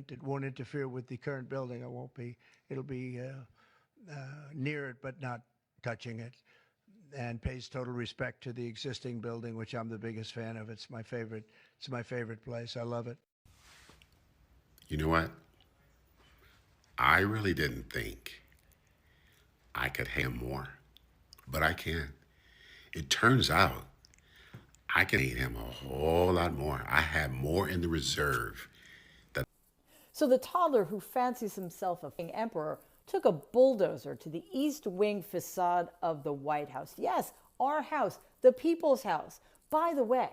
It won't interfere with the current building. It won't be. It'll be near it, but not touching it, and pays total respect to the existing building, which I'm the biggest fan of. It's my favorite. It's my favorite place. I love it. You know what? I really didn't think I could hate him more, but I can. It turns out I can hate him a whole lot more. I have more in the reserve. So the toddler who fancies himself a emperor took a bulldozer to the East Wing facade of the White House. Yes, our house, the people's house. By the way,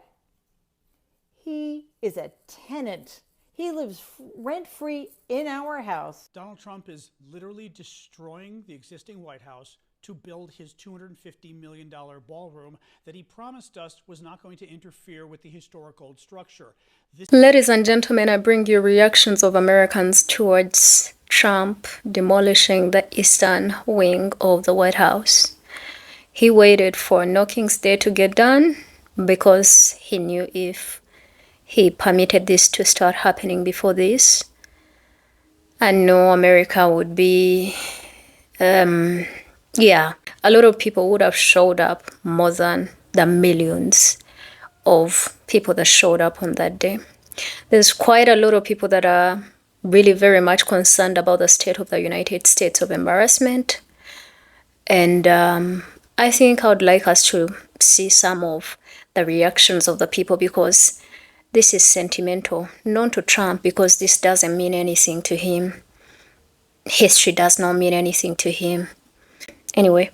he is a tenant. He lives rent-free in our house. Donald Trump is literally destroying the existing White House to build his $250 million ballroom that he promised us was not going to interfere with the historic old structure. Ladies and gentlemen, I bring you reactions of Americans towards Trump demolishing the eastern wing of the White House. He waited for No King's Day to get done because he knew if he permitted this to start happening before this, I know America would be, a lot of people would have showed up more than the millions of people that showed up on that day. There's quite a lot of people that are really very much concerned about the state of the United States of embarrassment. And I think I would like us to see some of the reactions of the people, because this is sentimental, not to Trump, because this doesn't mean anything to him. History does not mean anything to him. Anyway,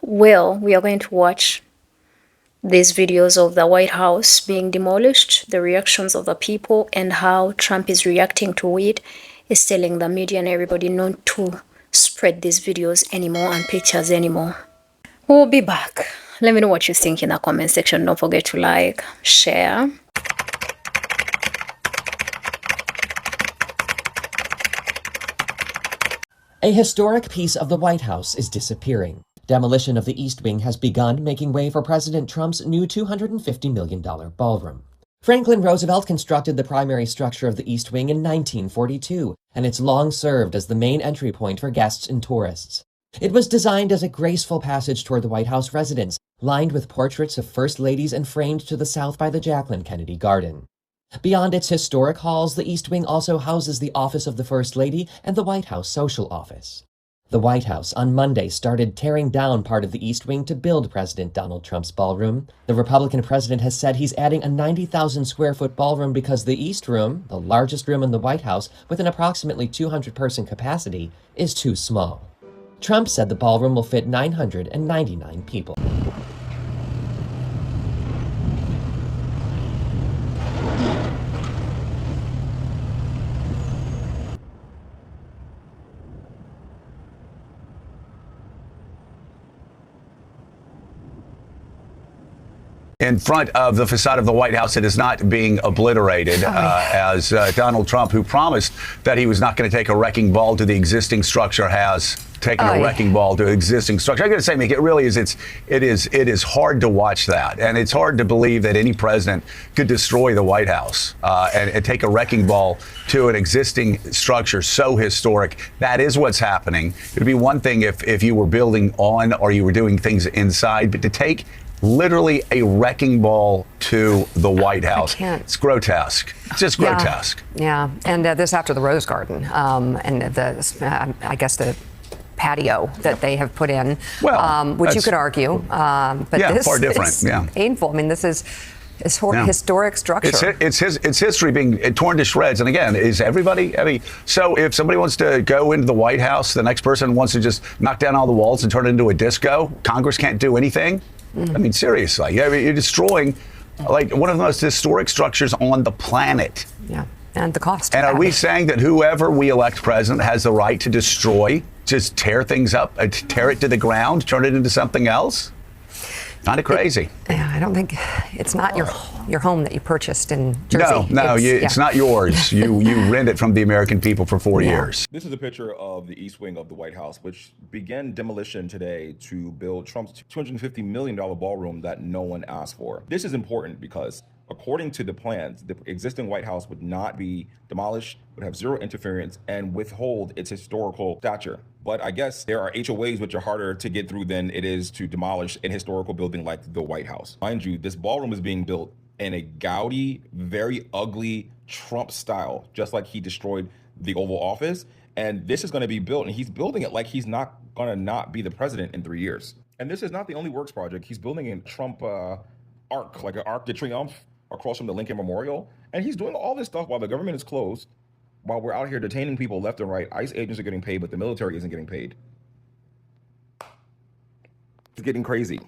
well, we are going to watch these videos of the White House being demolished, the reactions of the people, and how Trump is reacting to it. Is telling the media and everybody not to spread these videos anymore and pictures anymore. We'll be back. Let me know what you think in the comment section. Don't forget to like, share. A historic piece of the White House is disappearing. Demolition of the East Wing has begun, making way for President Trump's new $250 million ballroom. Franklin Roosevelt constructed the primary structure of the East Wing in 1942, and it's long served as the main entry point for guests and tourists. It was designed as a graceful passage toward the White House residence, lined with portraits of first ladies and framed to the south by the Jacqueline Kennedy Garden. Beyond its historic halls, the East Wing also houses the office of the First Lady and the White House Social Office. The White House on Monday started tearing down part of the East Wing to build President Donald Trump's ballroom. The Republican president has said he's adding a 90,000 square foot ballroom because the East Room, the largest room in the White House with an approximately 200-person capacity, is too small. Trump said the ballroom will fit 999 people. In front of the facade of the White House, it is not being obliterated as Donald Trump, who promised that he was not going to take a wrecking ball to the existing structure, has taken a wrecking ball to existing structure. I got to say, Mick, it really is. It is hard to watch that, and it's hard to believe that any president could destroy the White House and take a wrecking ball to an existing structure so historic. That is what's happening. It'd be one thing if you were building on or you were doing things inside, but to take literally a wrecking ball to the White House. It's grotesque. It's just grotesque. Yeah. And this after the Rose Garden and I guess the patio that they have put in, which you could argue. But this far different. is painful. I mean, this is historic structure. It's history being torn to shreds. And again, is everybody? I mean, so if somebody wants to go into the White House, the next person wants to just knock down all the walls and turn it into a disco. Congress can't do anything. I mean, seriously, you're destroying like one of the most historic structures on the planet. Yeah, and the cost. And are we saying that whoever we elect president has the right to destroy, just tear things up, tear it to the ground, turn it into something else? Kind of crazy. I don't think it's not your home that you purchased in Jersey. No, it's not yours. You rent it from the American people for 4 years. This is a picture of the East Wing of the White House, which began demolition today to build Trump's $250 million ballroom that no one asked for. This is important because according to the plans, the existing White House would not be demolished, would have zero interference, and withhold its historical stature. But I guess there are HOAs which are harder to get through than it is to demolish an historical building like the White House. Mind you, this ballroom is being built in a gaudy, very ugly Trump style, just like he destroyed the Oval Office. And this is going to be built, and he's building it like he's not going to not be the president in 3 years. And this is not the only works project. He's building a Trump arc, like an Arc de Triomphe across from the Lincoln Memorial. And he's doing all this stuff while the government is closed, while we're out here detaining people left and right. ICE agents are getting paid, but the military isn't getting paid. It's getting crazy.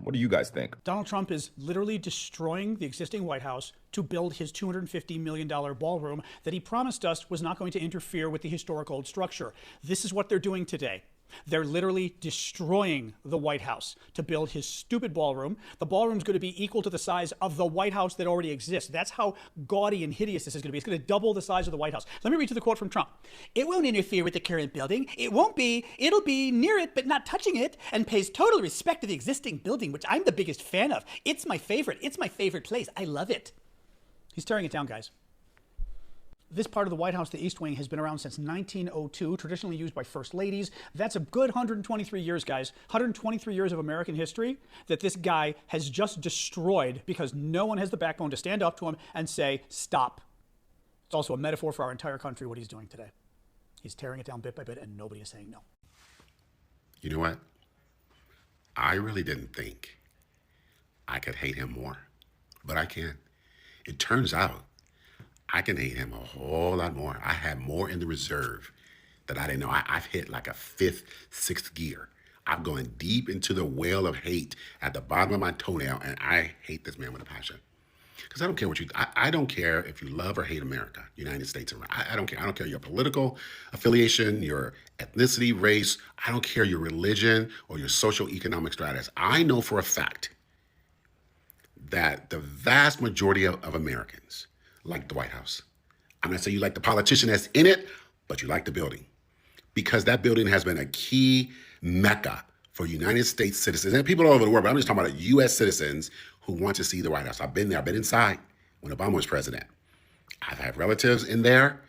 What do you guys think? Donald Trump is literally destroying the existing White House to build his $250 million ballroom that he promised us was not going to interfere with the historic old structure. This is what they're doing today. They're literally destroying the White House to build his stupid ballroom. The ballroom's going to be equal to the size of the White House that already exists. That's how gaudy and hideous this is going to be. It's going to double the size of the White House. Let me read you the quote from Trump. "It won't interfere with the current building. It'll be near it, but not touching it, and pays total respect to the existing building, which I'm the biggest fan of. It's my favorite. It's my favorite place. I love it." He's tearing it down, guys. This part of the White House, the East Wing, has been around since 1902, traditionally used by first ladies. That's a good 123 years, guys. 123 years of American history that this guy has just destroyed because no one has the backbone to stand up to him and say, stop. It's also a metaphor for our entire country, what he's doing today. He's tearing it down bit by bit, and nobody is saying no. You know what? I really didn't think I could hate him more, but I can. It turns out I can hate him a whole lot more. I have more in the reserve that I didn't know. I've hit like a fifth, sixth gear. I'm going deep into the well of hate at the bottom of my toenail, and I hate this man with a passion. Because I don't care what you, I don't care if you love or hate America, United States. I don't care. I don't care your political affiliation, your ethnicity, race. I don't care your religion or your social economic status. I know for a fact that the vast majority of Americans like the White House. I'm not saying you like the politician that's in it, but you like the building. Because that building has been a key mecca for United States citizens and people all over the world, but I'm just talking about U.S. citizens who want to see the White House. I've been there, I've been inside when Obama was president. I've had relatives in there.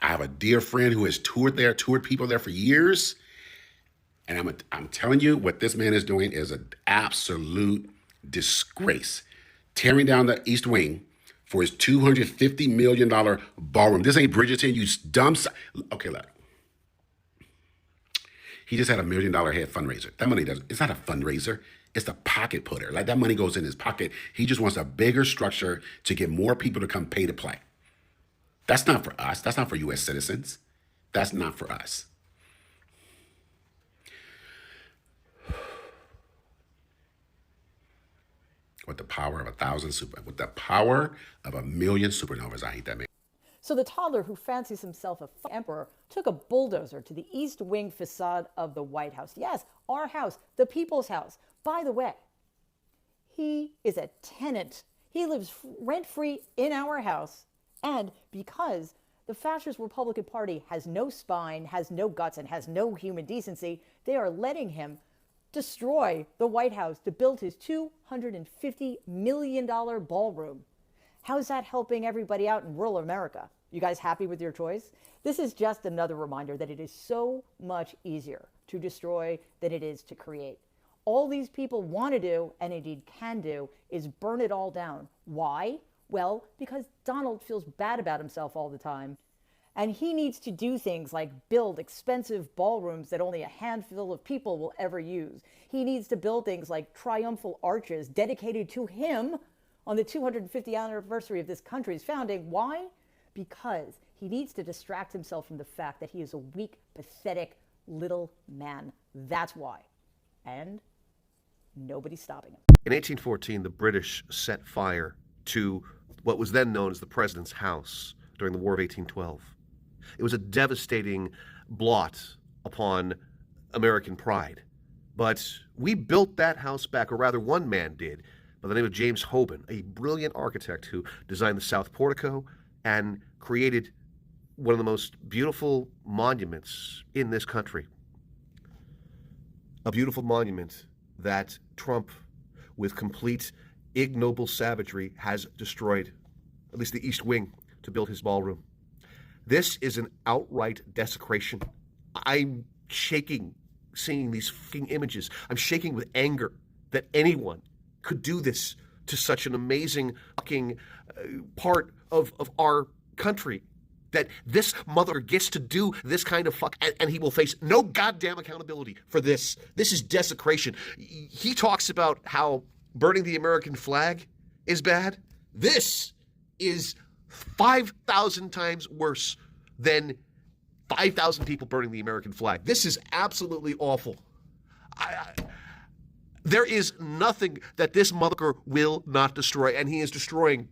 I have a dear friend who has toured people there for years. And I'm telling you, what this man is doing is an absolute disgrace. Tearing down the East Wing for his $250 million ballroom. This ain't Bridgerton, you dumb. Okay, look. He just had $1 million head fundraiser. That money it's not a fundraiser. It's a pocket putter. Like that money goes in his pocket. He just wants a bigger structure to get more people to come pay to play. That's not for us. That's not for U.S. citizens. That's not for us. With the power of 1,000,000 supernovas, I hate that man. So the toddler who fancies himself a emperor took a bulldozer to the East Wing facade of the White House. Yes, our house, the people's house. By the way, he is a tenant. He lives rent-free in our house. And because the Fascist Republican Party has no spine, has no guts, and has no human decency, they are letting him destroy the White House to build his $250 million ballroom. How's that helping everybody out in rural America? You guys happy with your choice? This is just another reminder that it is so much easier to destroy than it is to create. All these people want to do, and indeed can do, is burn it all down. Why? Well, because Donald feels bad about himself all the time. And he needs to do things like build expensive ballrooms that only a handful of people will ever use. He needs to build things like triumphal arches dedicated to him on the 250th anniversary of this country's founding. Why? Because he needs to distract himself from the fact that he is a weak, pathetic little man. That's why. And nobody's stopping him. In 1814, the British set fire to what was then known as the President's House during the War of 1812. It was a devastating blot upon American pride. But we built that house back, or rather one man did, by the name of James Hoban, a brilliant architect who designed the South Portico and created one of the most beautiful monuments in this country. A beautiful monument that Trump, with complete ignoble savagery has destroyed, at least the East Wing, to build his ballroom. This is an outright desecration. I'm shaking seeing these fucking images. I'm shaking with anger that anyone could do this to such an amazing fucking part of our country. That this mother gets to do this kind of fuck, and he will face no goddamn accountability for this. This is desecration. He talks about how burning the American flag is bad. This is 5,000 times worse than 5,000 people burning the American flag. This is absolutely awful. There is nothing that this motherfucker will not destroy, and he is destroying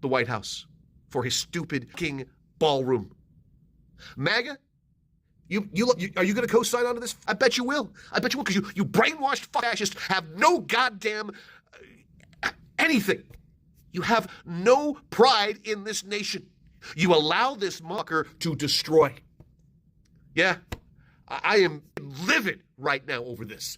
the White House for his stupid king ballroom. MAGA, are you going to co-sign onto this? I bet you will. I bet you will, because you brainwashed fascists have no goddamn anything. You have no pride in this nation. You allow this mucker to destroy. Yeah, I am livid right now over this.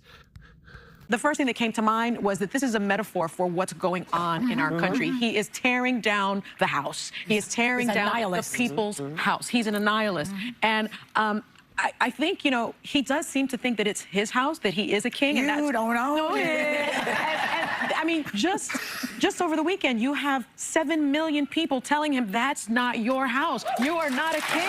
The first thing that came to mind was that this is a metaphor for what's going on in our country. He is tearing down the house. He is tearing down the people's house. He's an annihilist. And I think, you know, he does seem to think that it's his house, that he is a king. You don't know it. And I mean, just over the weekend, you have 7 million people telling him that's not your house. You are not a king.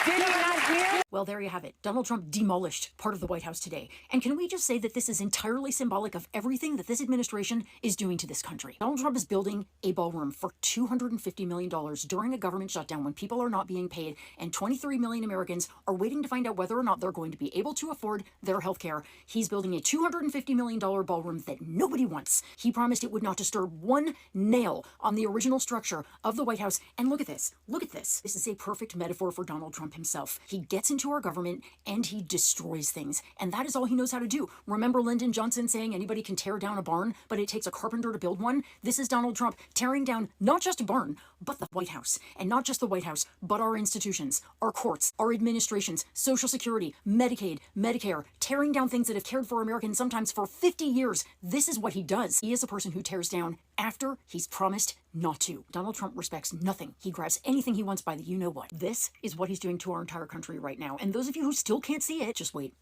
Did you not hear? Well, there you have it. Donald Trump demolished part of the White House today. And can we just say that this is entirely symbolic of everything that this administration is doing to this country? Donald Trump is building a ballroom for $250 million during a government shutdown when people are not being paid and 23 million Americans are waiting to find out whether or not they're going to be able to afford their health care. He's building a $250 million ballroom that nobody wants. He promised it would not disturb one nail on the original structure of the White House. And look at this. Look at this. This is a perfect metaphor for Donald Trump himself. He gets into our government and he destroys things. And that is all he knows how to do. Remember Lyndon Johnson saying anybody can tear down a barn, but it takes a carpenter to build one? This is Donald Trump tearing down not just a barn, but the White House. And not just the White House, but our institutions, our courts, our administrations, Social Security, Medicaid, Medicare, tearing down things that have cared for Americans sometimes for 50 years. This is what he does. He is a person who tears down after he's promised not to. Donald Trump respects nothing. He grabs anything he wants by the you-know-what. This is what he's doing to our entire country right now. And those of you who still can't see it, just wait.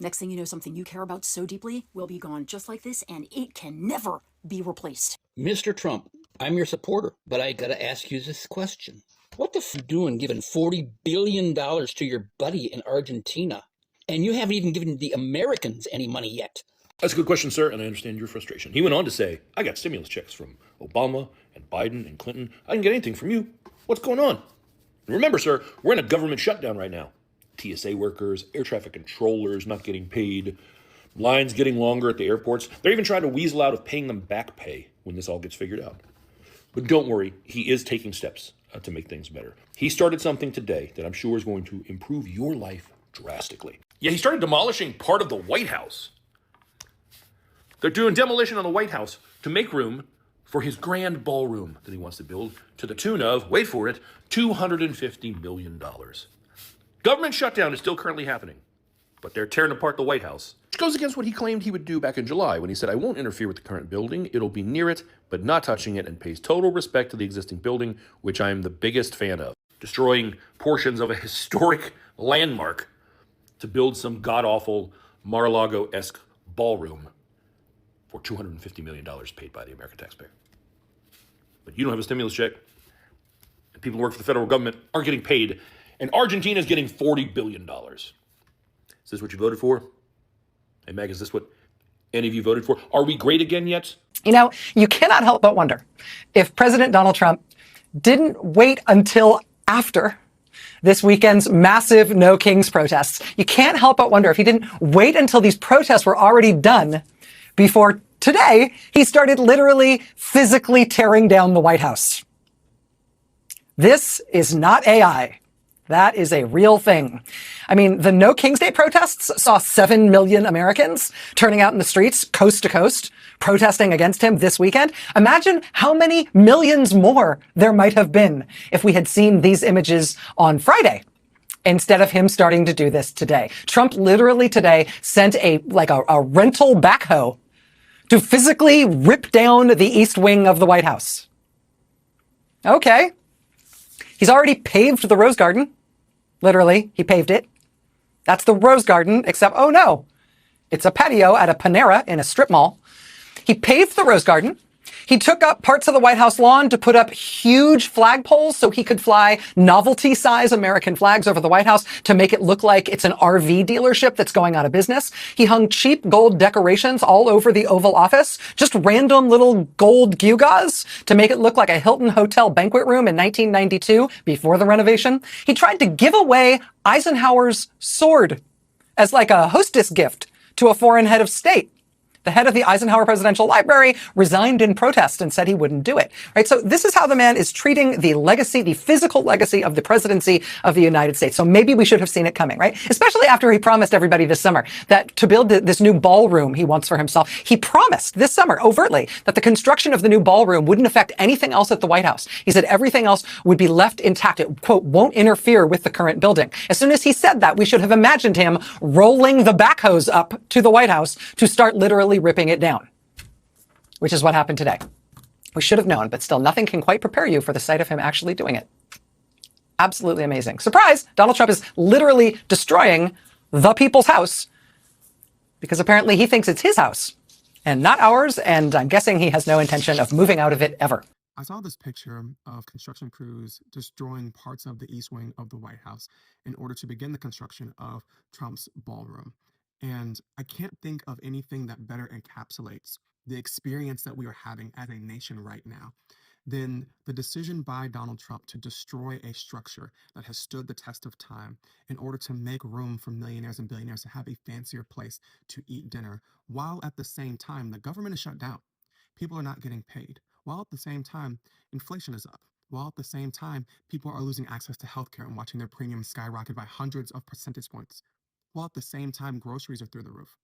Next thing you know, something you care about so deeply will be gone just like this, and it can never be replaced. Mr. Trump, I'm your supporter, but I gotta ask you this question. What the f*** you doing giving $40 billion to your buddy in Argentina? And you haven't even given the Americans any money yet. That's a good question, sir, and I understand your frustration. He went on to say, I got stimulus checks from Obama and Biden and Clinton. I didn't get anything from you. What's going on? And remember, sir, we're in a government shutdown right now. TSA workers, air traffic controllers not getting paid, lines getting longer at the airports. They're even trying to weasel out of paying them back pay when this all gets figured out. But don't worry, he is taking steps to make things better. He started something today that I'm sure is going to improve your life drastically. Yeah, he started demolishing part of the White House. They're doing demolition on the White House to make room for his grand ballroom that he wants to build to the tune of, wait for it, $250 million. Government shutdown is still currently happening, but they're tearing apart the White House, which goes against what he claimed he would do back in July when he said, I won't interfere with the current building. It'll be near it, but not touching it, and pays total respect to the existing building, which I am the biggest fan of. Destroying portions of a historic landmark to build some god-awful Mar-a-Lago-esque ballroom for $250 million paid by the American taxpayer. But you don't have a stimulus check, and people who work for the federal government aren't getting paid, and Argentina is getting $40 billion. Is this what you voted for? Hey, Meg, is this what any of you voted for? Are we great again yet? You know, you cannot help but wonder if President Donald Trump didn't wait until after this weekend's massive No Kings protests. You can't help but wonder if he didn't wait until these protests were already done before today he started literally physically tearing down the White House. This is not AI. That is a real thing. I mean, the No Kings Day protests saw 7 million Americans turning out in the streets, coast to coast, protesting against him this weekend. Imagine how many millions more there might have been if we had seen these images on Friday, instead of him starting to do this today. Trump literally today sent a rental backhoe to physically rip down the east wing of the White House. Okay. He's already paved the Rose Garden. Literally, he paved it. That's the Rose Garden, except, oh no, it's a patio at a Panera in a strip mall. He paved the Rose Garden. He took up parts of the White House lawn to put up huge flagpoles so he could fly novelty-size American flags over the White House to make it look like it's an RV dealership that's going out of business. He hung cheap gold decorations all over the Oval Office, just random little gold gewgaws to make it look like a Hilton Hotel banquet room in 1992 before the renovation. He tried to give away Eisenhower's sword as like a hostess gift to a foreign head of state. The head of the Eisenhower Presidential Library resigned in protest and said he wouldn't do it. Right? So this is how the man is treating the legacy, the physical legacy of the presidency of the United States. So maybe we should have seen it coming, right? Especially after he promised everybody this summer that to build this new ballroom he wants for himself. He promised this summer overtly that the construction of the new ballroom wouldn't affect anything else at the White House. He said everything else would be left intact. It, quote, won't interfere with the current building. As soon as he said that, we should have imagined him rolling the backhoes up to the White House to start literally ripping it down, which is what happened today. We should have known, but still nothing can quite prepare you for the sight of him actually doing it. Absolutely amazing. Surprise! Donald Trump is literally destroying the people's house because apparently he thinks it's his house and not ours, and I'm guessing he has no intention of moving out of it ever. I saw this picture of construction crews destroying parts of the east wing of the White House in order to begin the construction of Trump's ballroom. And I can't think of anything that better encapsulates the experience that we are having as a nation right now than the decision by Donald Trump to destroy a structure that has stood the test of time in order to make room for millionaires and billionaires to have a fancier place to eat dinner, while at the same time the government is shut down. People are not getting paid, while at the same time inflation is up. While at the same time, people are losing access to healthcare and watching their premiums skyrocket by hundreds of percentage points. While at the same time, groceries are through the roof.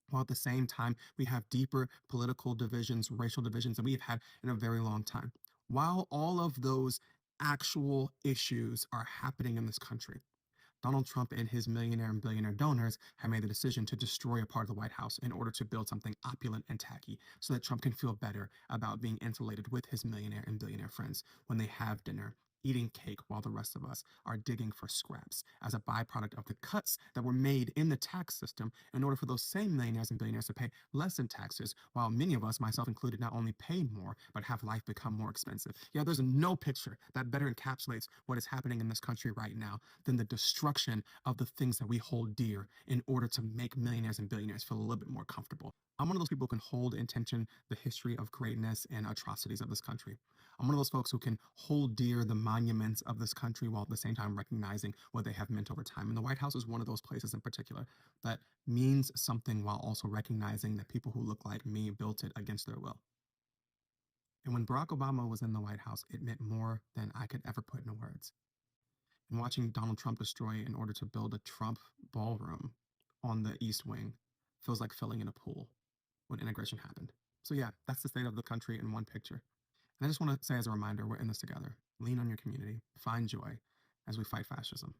While at the same time, we have deeper political divisions, racial divisions than we have had in a very long time. While all of those actual issues are happening in this country, Donald Trump and his millionaire and billionaire donors have made the decision to destroy a part of the White House in order to build something opulent and tacky so that Trump can feel better about being insulated with his millionaire and billionaire friends when they have dinner, eating cake while the rest of us are digging for scraps as a byproduct of the cuts that were made in the tax system in order for those same millionaires and billionaires to pay less in taxes, while many of us, myself included, not only pay more, but have life become more expensive. Yeah, there's no picture that better encapsulates what is happening in this country right now than the destruction of the things that we hold dear in order to make millionaires and billionaires feel a little bit more comfortable. I'm one of those people who can hold in tension the history of greatness and atrocities of this country. I'm one of those folks who can hold dear the monuments of this country while at the same time recognizing what they have meant over time. And the White House is one of those places in particular that means something while also recognizing that people who look like me built it against their will. And when Barack Obama was in the White House, it meant more than I could ever put into words. And watching Donald Trump destroy in order to build a Trump ballroom on the East Wing feels like filling in a pool when integration happened. So yeah, that's the state of the country in one picture. And I just want to say as a reminder, we're in this together. Lean on your community. Find joy as we fight fascism.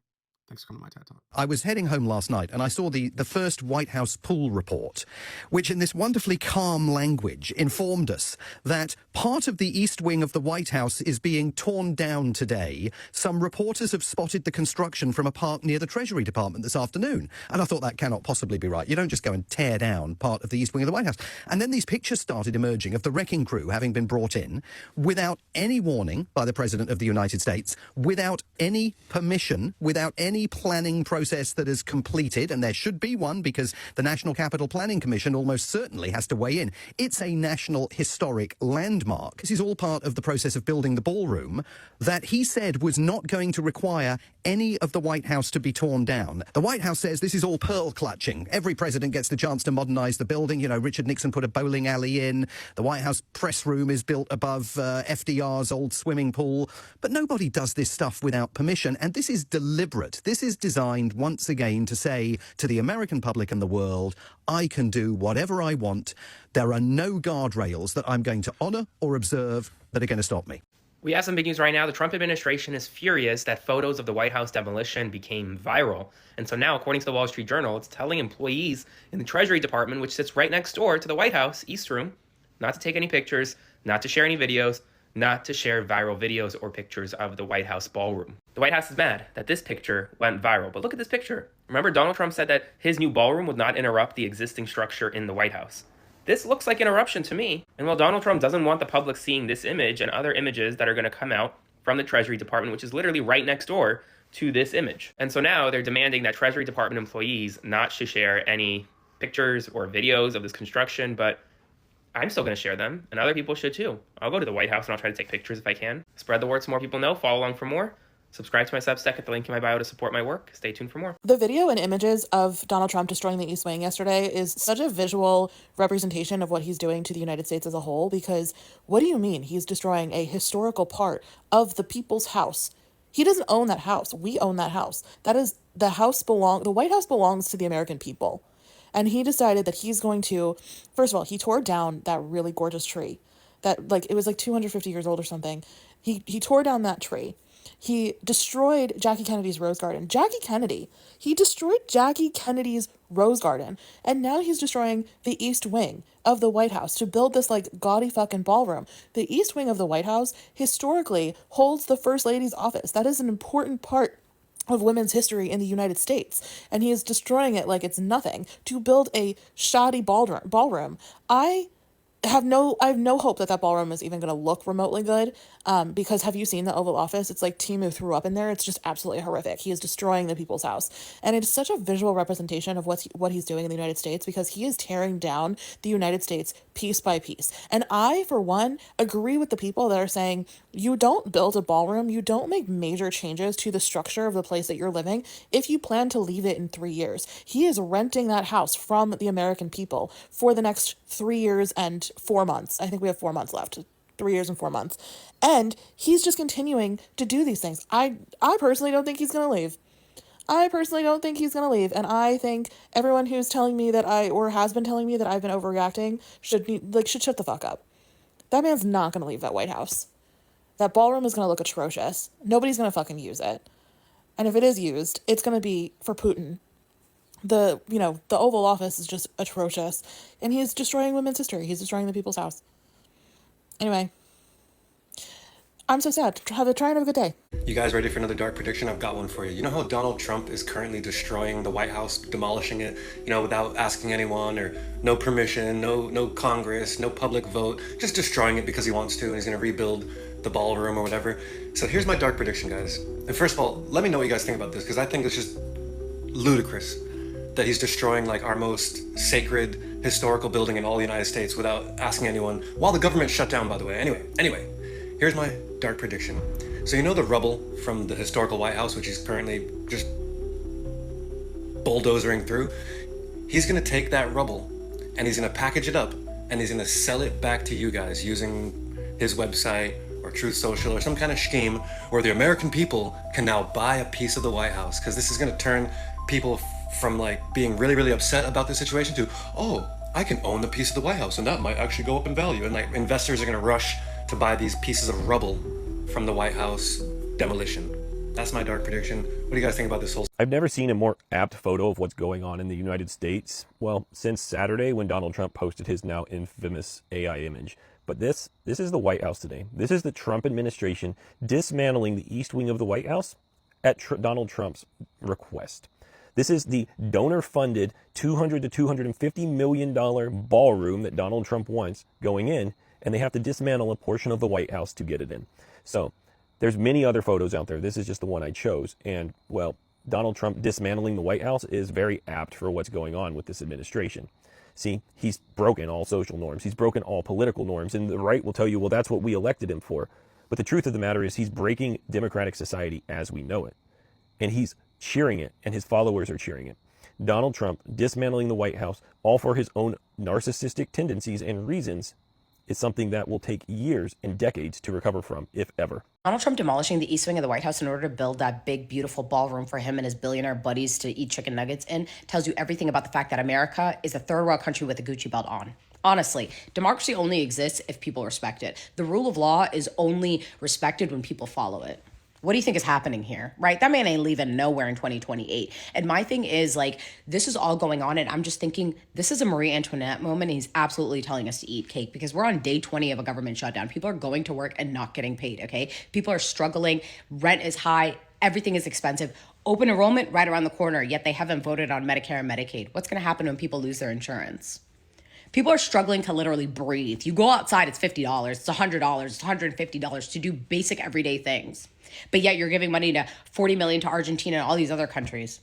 Thanks for coming to my TED Talk. I was heading home last night and I saw the first White House pool report, which in this wonderfully calm language informed us that part of the east wing of the White House is being torn down today. Some reporters have spotted the construction from a park near the Treasury Department this afternoon. And I thought that cannot possibly be right. You don't just go and tear down part of the east wing of the White House. And then these pictures started emerging of the wrecking crew having been brought in without any warning by the President of the United States, without any permission, without any planning process that is completed, and there should be one because the National Capital Planning Commission almost certainly has to weigh in. It's a national historic landmark. This is all part of the process of building the ballroom that he said was not going to require any of the White House to be torn down. The White House says this is all pearl clutching. Every president gets the chance to modernize the building. You know, Richard Nixon put a bowling alley in. The White House press room is built above FDR's old swimming pool. But nobody does this stuff without permission, and this is deliberate. This is designed once again to say to the American public and the world, I can do whatever I want. There are no guardrails that I'm going to honour or observe that are going to stop me. We have some big news right now. The Trump administration is furious that photos of the White House demolition became viral. And so now, according to the Wall Street Journal, it's telling employees in the Treasury Department, which sits right next door to the White House, East Room, not to take any pictures, not to share any videos, not to share viral videos or pictures of the White House ballroom. The White House is mad that this picture went viral. But look at this picture. Remember, Donald Trump said that his new ballroom would not interrupt the existing structure in the White House. This looks like an eruption to me. And while Donald Trump doesn't want the public seeing this image and other images that are going to come out from the Treasury Department, which is literally right next door to this image. And so now they're demanding that Treasury Department employees not to share any pictures or videos of this construction, but I'm still going to share them, and other people should too. I'll go to the White House and I'll try to take pictures if I can. Spread the word so more people know. Follow along for more. Subscribe to my Substack at the link in my bio to support my work. Stay tuned for more. The video and images of Donald Trump destroying the East Wing yesterday is such a visual representation of what he's doing to the United States as a whole, because what do you mean he's destroying a historical part of the people's house? He doesn't own that house. We own that house. That is, the White House belongs to the American people. And he decided that he's going to, first of all, he tore down that really gorgeous tree that, like, it was like 250 years old or something. He tore down that tree. He destroyed Jackie Kennedy's Rose Garden. He destroyed Jackie Kennedy's Rose Garden. And now he's destroying the East Wing of the White House to build this, like, gaudy fucking ballroom. The East Wing of the White House historically holds the First Lady's office. That is an important part of women's history in the United States, and he is destroying it like it's nothing to build a shoddy ballroom. I have no hope that ballroom is even going to look remotely good, because have you seen the Oval Office? It's like Temu threw up in there. It's just absolutely horrific. He is destroying the people's house, and it's such a visual representation of what he's doing in the United States, because he is tearing down the United States piece by piece. And I, for one, agree with the people that are saying you don't build a ballroom, you don't make major changes to the structure of the place that you're living if you plan to leave it in 3 years. He is renting that house from the American people for the next 3 years and 4 months. I think we have 4 months left. 3 years and 4 months. And he's just continuing to do these things. I personally don't think he's going to leave. And I think everyone who's telling me that has been telling me that I've been overreacting should shut the fuck up. That man's not going to leave that White House. That ballroom is going to look atrocious. Nobody's going to fucking use it. And if it is used, it's going to be for Putin. The Oval Office is just atrocious. And he's destroying women's history. He's destroying the people's house. Anyway, I'm so sad. Try and have a good day. You guys ready for another dark prediction? I've got one for you. You know how Donald Trump is currently destroying the White House, demolishing it, without asking anyone, or no permission, no Congress, no public vote, just destroying it because he wants to, and he's going to rebuild the ballroom or whatever. So here's my dark prediction, guys. And first of all, let me know what you guys think about this, because I think it's just ludicrous that he's destroying like our most sacred historical building in all the United States without asking anyone, while the government shut down, by the way. Anyway, here's my dark prediction. So the rubble from the historical White House, which he's currently just bulldozering through, he's gonna take that rubble and he's gonna package it up and he's gonna sell it back to you guys using his website or Truth Social or some kind of scheme where the American people can now buy a piece of the White House, because this is gonna turn people from like being really, really upset about the situation to, oh, I can own the piece of the White House and that might actually go up in value. And like investors are gonna rush to buy these pieces of rubble from the White House demolition. That's my dark prediction. What do you guys think about this whole? I've never seen a more apt photo of what's going on in the United States, well, since Saturday when Donald Trump posted his now infamous AI image. But this is the White House today. This is the Trump administration dismantling the East Wing of the White House at Donald Trump's request. This is the donor-funded $200 to $250 million ballroom that Donald Trump wants going in, and they have to dismantle a portion of the White House to get it in. So there's many other photos out there. This is just the one I chose. And, well, Donald Trump dismantling the White House is very apt for what's going on with this administration. See, he's broken all social norms. He's broken all political norms. And the right will tell you, well, that's what we elected him for. But the truth of the matter is he's breaking democratic society as we know it. And he's cheering it, and his followers are cheering it. Donald Trump dismantling the White House, all for his own narcissistic tendencies and reasons, is something that will take years and decades to recover from, if ever. Donald Trump demolishing the East Wing of the White House in order to build that big, beautiful ballroom for him and his billionaire buddies to eat chicken nuggets in tells you everything about the fact that America is a third world country with a Gucci belt on. Honestly, democracy only exists if people respect it. The rule of law is only respected when people follow it. What do you think is happening here, right? That man ain't leaving nowhere in 2028. And my thing is, like, this is all going on, and I'm just thinking this is a Marie Antoinette moment, and he's absolutely telling us to eat cake because we're on day 20 of a government shutdown. People are going to work and not getting paid, okay? People are struggling. Rent is high. Everything is expensive. Open enrollment right around the corner, yet they haven't voted on Medicare and Medicaid. What's going to happen when people lose their insurance? People are struggling to literally breathe. You go outside, it's $50, it's $100, it's $150 to do basic everyday things. But yet you're giving money to 40 million to Argentina and all these other countries.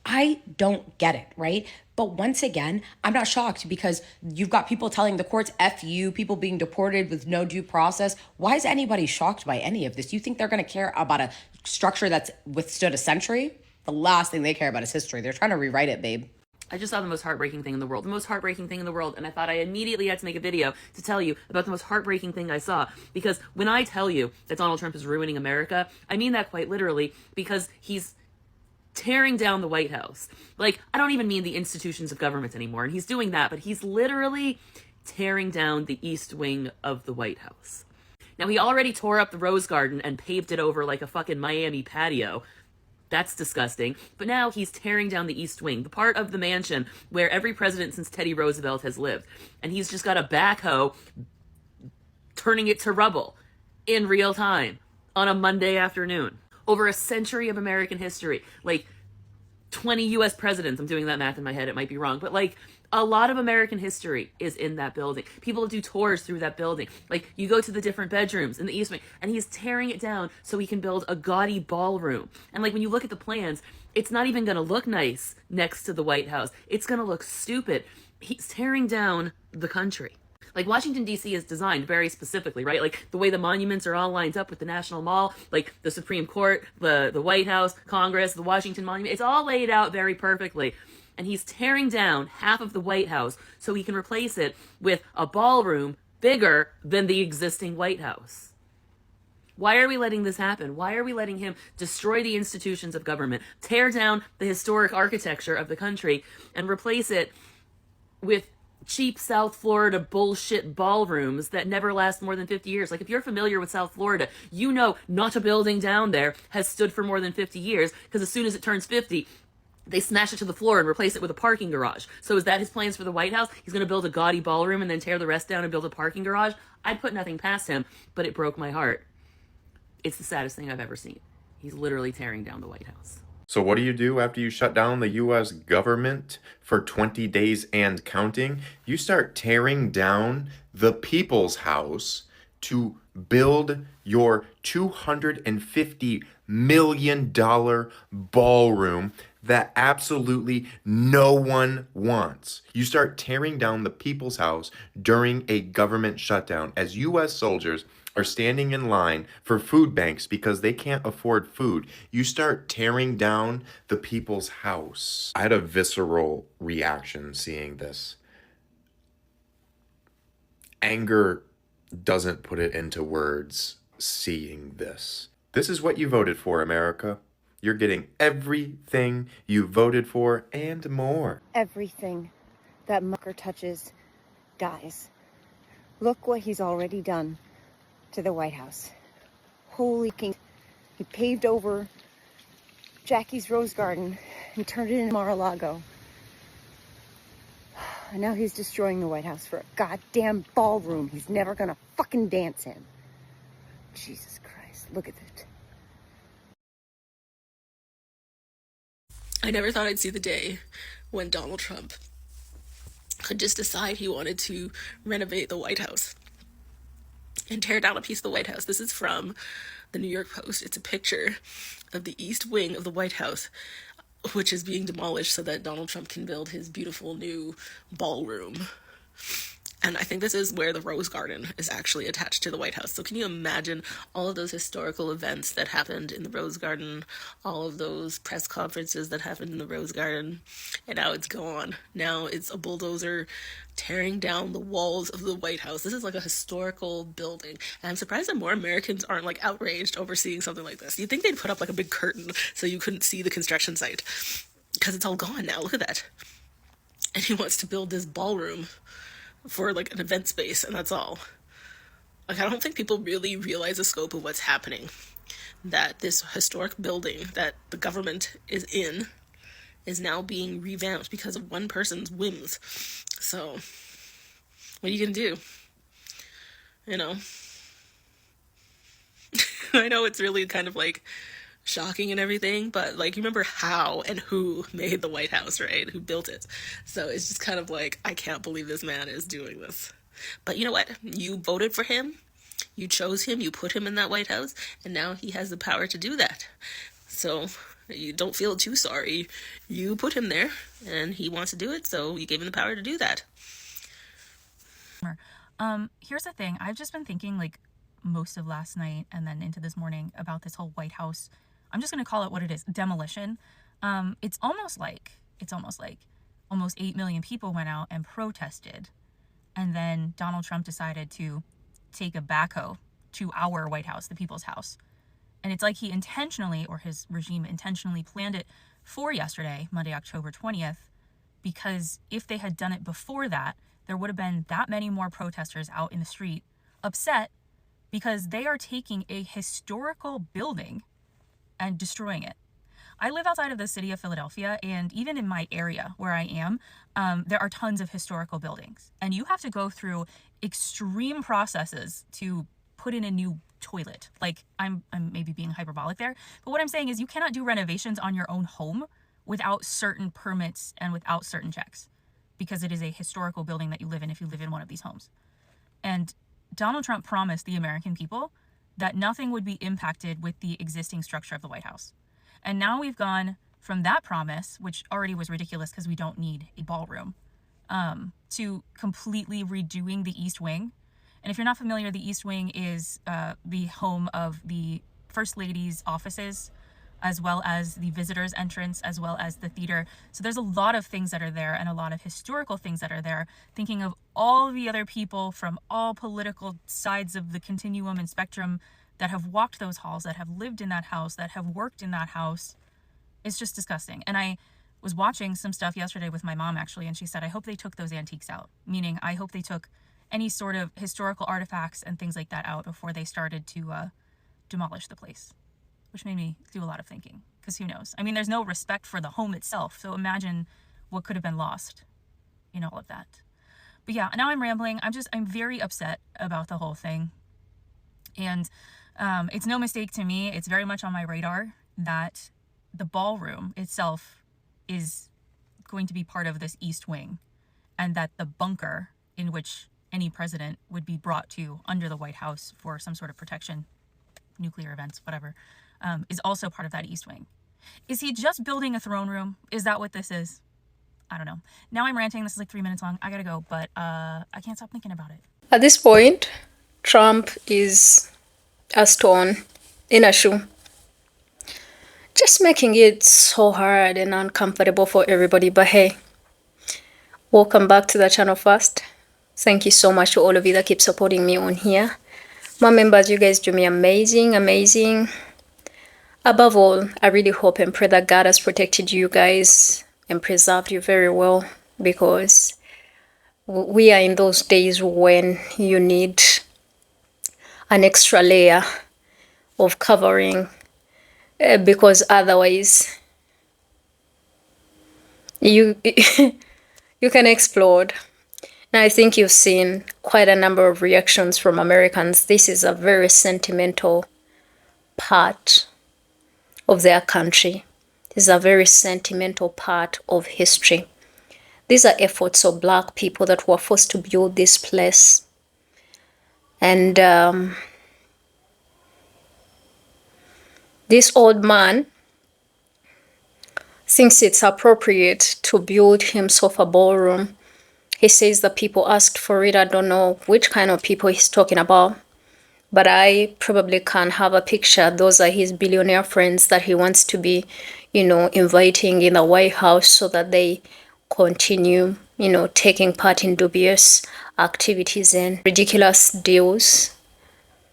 I don't get it, right? But once again, I'm not shocked because you've got people telling the courts, F you, people being deported with no due process. Why is anybody shocked by any of this? You think they're going to care about a structure that's withstood a century? The last thing they care about is history. They're trying to rewrite it, babe. I just saw the most heartbreaking thing in the world. The most heartbreaking thing in the world. And I thought I immediately had to make a video to tell you about the most heartbreaking thing I saw. Because when I tell you that Donald Trump is ruining America, I mean that quite literally because he's tearing down the White House. Like, I don't even mean the institutions of government anymore. And he's doing that, but he's literally tearing down the East Wing of the White House. Now, he already tore up the Rose Garden and paved it over like a fucking Miami patio. That's disgusting. But now he's tearing down the East Wing, the part of the mansion where every president since Teddy Roosevelt has lived. And he's just got a backhoe turning it to rubble in real time on a Monday afternoon. Over a century of American history, like 20 U.S. presidents, I'm doing that math in my head, it might be wrong, but like a lot of American history is in that building. People do tours through that building. Like, you go to the different bedrooms in the East Wing, and he's tearing it down so he can build a gaudy ballroom. And like, when you look at the plans, it's not even going to look nice next to the White House. It's going to look stupid. He's tearing down the country. Like, Washington, D.C. is designed very specifically, right? Like, the way the monuments are all lined up with the National Mall, like the Supreme Court, the White House, Congress, the Washington Monument, it's all laid out very perfectly. And he's tearing down half of the White House so he can replace it with a ballroom bigger than the existing White House. Why are we letting this happen? Why are we letting him destroy the institutions of government, tear down the historic architecture of the country, and replace it with cheap South Florida bullshit ballrooms that never last more than 50 years? Like, if you're familiar with South Florida, you know not a building down there has stood for more than 50 years, because as soon as it turns 50, they smash it to the floor and replace it with a parking garage. So is that his plans for the White House? He's going to build a gaudy ballroom and then tear the rest down and build a parking garage? I'd put nothing past him, but it broke my heart. It's the saddest thing I've ever seen. He's literally tearing down the White House. So what do you do after you shut down the U.S. government for 20 days and counting? You start tearing down the people's house to build your $250 million ballroom that absolutely no one wants. You start tearing down the people's house during a government shutdown as U.S. soldiers are standing in line for food banks because they can't afford food. You start tearing down the people's house. I had a visceral reaction seeing this. Anger doesn't put it into words seeing this. This is what you voted for, America. You're getting everything you voted for and more. Everything that Mucker touches dies. Look what he's already done to the White House. Holy king. He paved over Jackie's Rose Garden and turned it into Mar-a-Lago. And now he's destroying the White House for a goddamn ballroom he's never gonna fucking dance in. Jesus Christ, look at it. I never thought I'd see the day when Donald Trump could just decide he wanted to renovate the White House and tear down a piece of the White House. This is from the New York Post. It's a picture of the East Wing of the White House, which is being demolished so that Donald Trump can build his beautiful new ballroom. And I think this is where the Rose Garden is actually attached to the White House. So can you imagine all of those historical events that happened in the Rose Garden, all of those press conferences that happened in the Rose Garden, and now it's gone. Now it's a bulldozer tearing down the walls of the White House. This is like a historical building. And I'm surprised that more Americans aren't like outraged over seeing something like this. You'd think they'd put up like a big curtain so you couldn't see the construction site, because it's all gone now. Look at that. And he wants to build this ballroom for like an event space, and that's all. Like, I don't think people really realize the scope of what's happening. That this historic building that the government is in is now being revamped because of one person's whims. So, what are you gonna do? You know? I know it's really kind of like shocking and everything, but like, you remember how and who made the White House, right? Who built it. So it's just kind of like, I can't believe this man is doing this. But you know what? You voted for him. You chose him. You put him in that White House. And now he has the power to do that. So you don't feel too sorry. You put him there and he wants to do it. So you gave him the power to do that. Here's the thing. I've just been thinking like most of last night and then into this morning about this whole White House. I'm just going to call it what it is. Demolition. It's almost like almost 8 million people went out and protested. And then Donald Trump decided to take a backhoe to our White House, the people's house. And it's like he intentionally, or his regime intentionally planned it for yesterday, Monday, October 20th, because if they had done it before that, there would have been that many more protesters out in the street upset because they are taking a historical building and destroying it. I live outside of the city of Philadelphia, and even in my area where I am, there are tons of historical buildings. And you have to go through extreme processes to put in a new toilet. Like, I'm maybe being hyperbolic there, but what I'm saying is you cannot do renovations on your own home without certain permits and without certain checks, because it is a historical building that you live in if you live in one of these homes. And Donald Trump promised the American people that nothing would be impacted with the existing structure of the White House. And now we've gone from that promise, which already was ridiculous because we don't need a ballroom, to completely redoing the East Wing. And if you're not familiar, the East Wing is the home of the First Lady's offices, as well as the visitors' entrance, as well as the theater. So there's a lot of things that are there and a lot of historical things that are there. Thinking of all the other people from all political sides of the continuum and spectrum that have walked those halls, that have lived in that house, that have worked in that house. It's just disgusting. And I was watching some stuff yesterday with my mom, actually, and she said, I hope they took those antiques out. Meaning, I hope they took any sort of historical artifacts and things like that out before they started to demolish the place. Which made me do a lot of thinking, because who knows? I mean, there's no respect for the home itself, so imagine what could have been lost in all of that. But yeah, now I'm rambling. I'm very upset about the whole thing. And it's no mistake to me, it's very much on my radar that the ballroom itself is going to be part of this East Wing, and that the bunker in which any president would be brought to under the White House for some sort of protection, nuclear events, whatever, is also part of that East Wing. Is he just building a throne room? Is that what this is? I don't know. Now I'm ranting. This is like 3 minutes long. I gotta go, but I can't stop thinking about it. At this point, Trump is a stone in a shoe. Just making it so hard and uncomfortable for everybody. But hey, welcome back to the channel first. Thank you so much to all of you that keep supporting me on here. My members, you guys do me amazing. Above all, I really hope and pray that God has protected you guys and preserved you very well, because we are in those days when you need an extra layer of covering, because otherwise you can explode. Now, I think you've seen quite a number of reactions from Americans. This is a very sentimental part of their country. This is a very sentimental part of history. These are efforts of Black people that were forced to build this place. And this old man thinks it's appropriate to build himself a ballroom. He says that people asked for it. I don't know which kind of people he's talking about, but I probably can have a picture. Those are his billionaire friends that he wants to be, inviting in the White House so that they continue, taking part in dubious activities and ridiculous deals,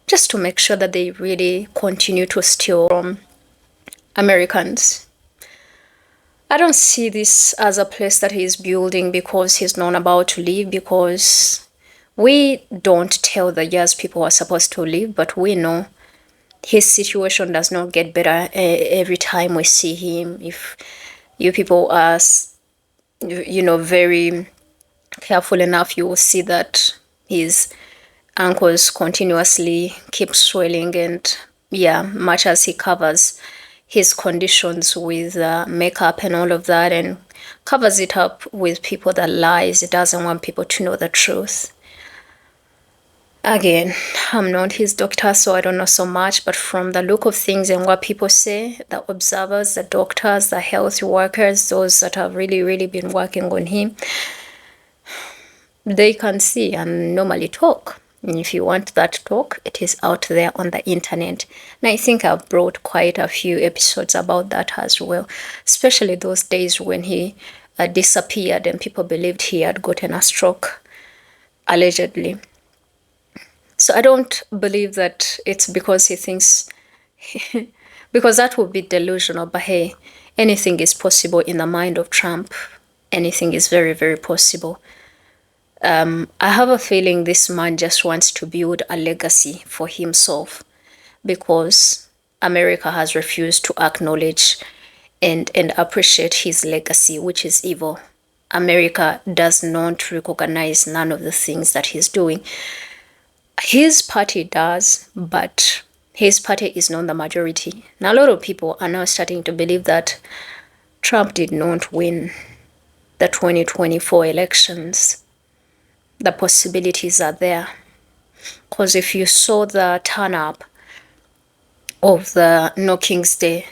just to make sure that they really continue to steal from Americans. I don't see this as a place that he's building because he's not about to leave, because We don't tell the years people are supposed to live, but we know his situation does not get better every time we see him. If you people are, very careful enough, you will see that his ankles continuously keep swelling, and yeah, much as he covers his conditions with makeup and all of that, and covers it up with people that lies, he doesn't want people to know the truth. Again, I'm not his doctor, so I don't know so much, but from the look of things and what people say, the observers, the doctors, the health workers, those that have really, really been working on him, they can see and normally talk. And if you want that talk, it is out there on the internet. And I think I've brought quite a few episodes about that as well, especially those days when he disappeared and people believed he had gotten a stroke, allegedly. So I don't believe that it's because he thinks, because that would be delusional, but hey, anything is possible in the mind of Trump. Anything is very, very possible. I have a feeling this man just wants to build a legacy for himself because America has refused to acknowledge and appreciate his legacy, which is evil. America does not recognize none of the things that he's doing. His party does, but his party is not the majority. Now, a lot of people are now starting to believe that Trump did not win the 2024 elections. The possibilities are there. Because if you saw the turn up of the No King's Day,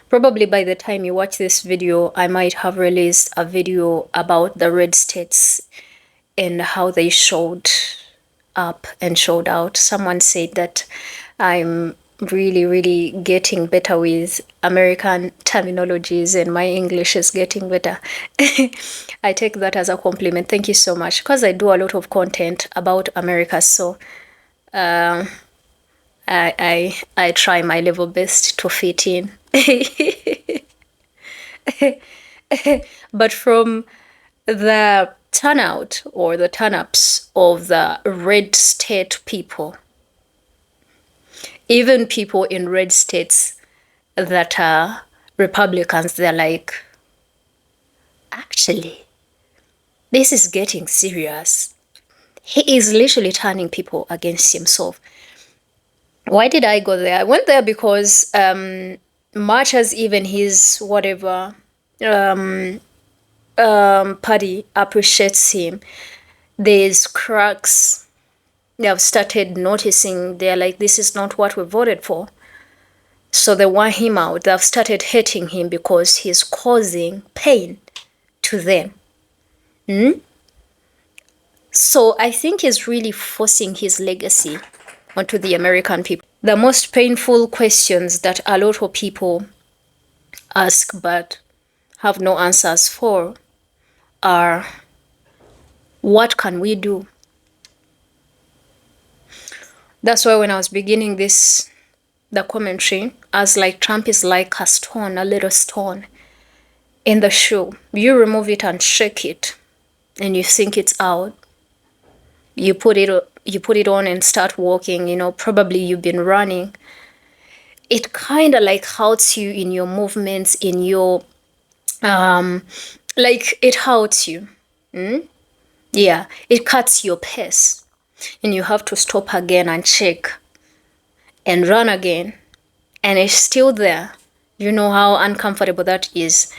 probably by the time you watch this video, I might have released a video about the red states and how they showed up and showed out. Someone said that I'm really, really getting better with American terminologies and my English is getting better. I take that as a compliment. Thank you so much. Because I do a lot of content about America, so I try my level best to fit in. But from the turnout or the turn-ups of the red state people, even people in red states that are Republicans, they're like, actually, this is getting serious. He is literally turning people against himself. Why did I go there? I went there because much as even his whatever party appreciates him, there's cracks. They have started noticing, they're like, this is not what we voted for. So they want him out. They've started hating him because he's causing pain to them. So I think he's really forcing his legacy onto the American people. The most painful questions that a lot of people ask but have no answers for are, what can we do? That's why when I was beginning the commentary, I was like, Trump is like a stone, a little stone in the shoe. You remove it and shake it, and you think it's out. You put it on and start walking, probably you've been running. It kind of like hurts you in your movements, in your, like it hurts you. Yeah, it cuts your pace. And you have to stop again and check and run again. And it's still there. You know how uncomfortable that is.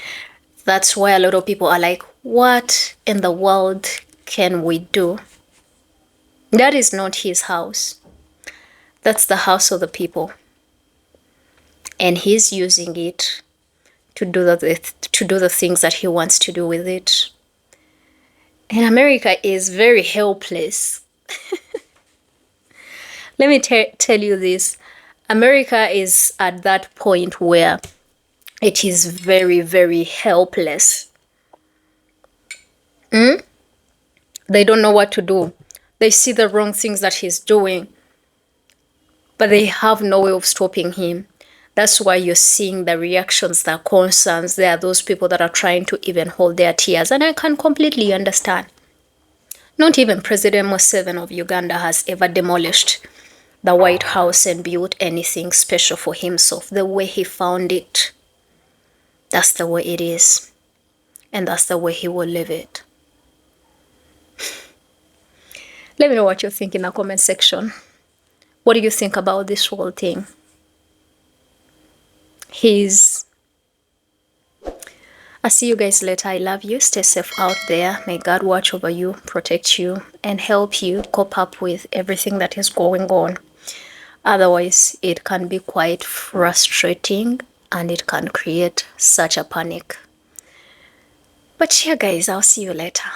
That's why a lot of people are like, what in the world can we do? That is not his house. That's the house of the people. And he's using it to do the things that he wants to do with it. And America is very helpless. Let me tell you this. America is at that point where it is very, very helpless. They don't know what to do. They see the wrong things that he's doing, but they have no way of stopping him. That's why you're seeing the reactions, the concerns. There are those people that are trying to even hold their tears, and I can completely understand. Not even President Museveni of Uganda has ever demolished the White House and built anything special for himself. The way he found it, that's the way it is. And that's the way he will live it. Let me know what you think in the comment section. What do you think about this whole thing? I'll see you guys later. I love you. Stay safe out there. May God watch over you, protect you, and help you cope up with everything that is going on. Otherwise, it can be quite frustrating and it can create such a panic. But yeah, guys, I'll see you later.